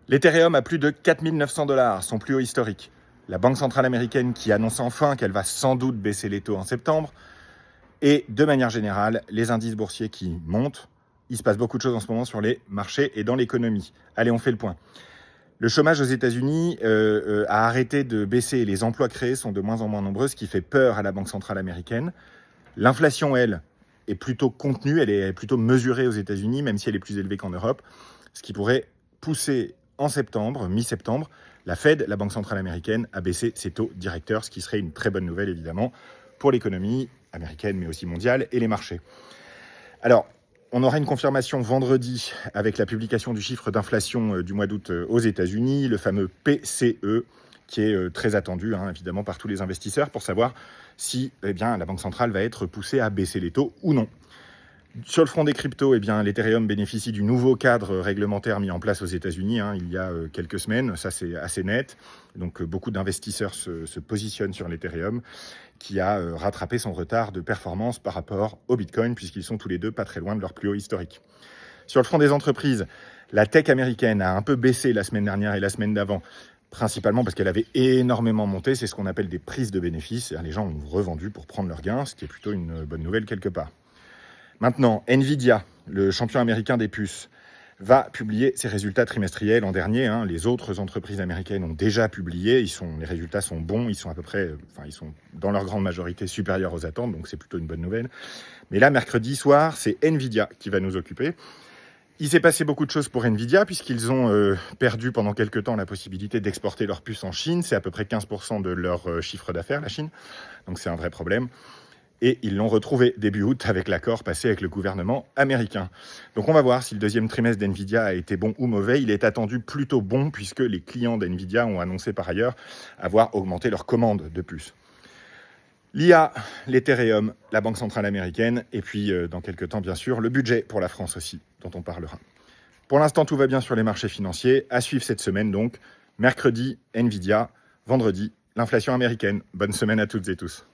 L'Ethereum a plus de 4 900 $, son plus haut historique. La Banque centrale américaine qui annonce enfin qu'elle va sans doute baisser les taux en septembre. Et de manière générale, les indices boursiers qui montent. Il se passe beaucoup de choses en ce moment sur les marchés et dans l'économie. Allez, on fait le point. Le chômage aux États-Unis a arrêté de baisser et les emplois créés sont de moins en moins nombreux, ce qui fait peur à la Banque centrale américaine. L'inflation, elle, est plutôt contenue, elle est plutôt mesurée aux États-Unis, même si elle est plus élevée qu'en Europe, ce qui pourrait pousser en septembre, mi-septembre, la Fed, la Banque centrale américaine, à baisser ses taux directeurs, ce qui serait une très bonne nouvelle, évidemment, pour l'économie américaine, mais aussi mondiale, et les marchés. Alors, on aura une confirmation vendredi avec la publication du chiffre d'inflation du mois d'août aux États-Unis, le fameux PCE, qui est très attendu, évidemment, par tous les investisseurs, pour savoir si la Banque centrale va être poussée à baisser les taux ou non. Sur le front des cryptos, l'Ethereum bénéficie du nouveau cadre réglementaire mis en place aux États-Unis il y a quelques semaines. Ça, c'est assez net. Donc, beaucoup d'investisseurs se positionnent sur l'Ethereum, qui a rattrapé son retard de performance par rapport au Bitcoin, puisqu'ils sont tous les deux pas très loin de leur plus haut historique. Sur le front des entreprises, la tech américaine a un peu baissé la semaine dernière et la semaine d'avant, principalement parce qu'elle avait énormément monté. C'est ce qu'on appelle des prises de bénéfices. Les gens ont revendu pour prendre leurs gains, ce qui est plutôt une bonne nouvelle quelque part. Maintenant, Nvidia, le champion américain des puces, va publier ses résultats trimestriels l'an dernier. Les autres entreprises américaines ont déjà publié. Les résultats sont bons. Ils sont à peu près, ils sont dans leur grande majorité supérieurs aux attentes. Donc, c'est plutôt une bonne nouvelle. Mais là, mercredi soir, c'est Nvidia qui va nous occuper. Il s'est passé beaucoup de choses pour Nvidia puisqu'ils ont perdu pendant quelques temps la possibilité d'exporter leurs puces en Chine. C'est à peu près 15% de leur chiffre d'affaires, la Chine. Donc, c'est un vrai problème. Et ils l'ont retrouvé début août avec l'accord passé avec le gouvernement américain. Donc on va voir si le deuxième trimestre d'Nvidia a été bon ou mauvais. Il est attendu plutôt bon puisque les clients d'Nvidia ont annoncé par ailleurs avoir augmenté leurs commandes de puces. L'IA, l'Ethereum, la Banque centrale américaine et puis dans quelques temps bien sûr le budget pour la France aussi dont on parlera. Pour l'instant tout va bien sur les marchés financiers. À suivre cette semaine donc. Mercredi, Nvidia. Vendredi, l'inflation américaine. Bonne semaine à toutes et tous.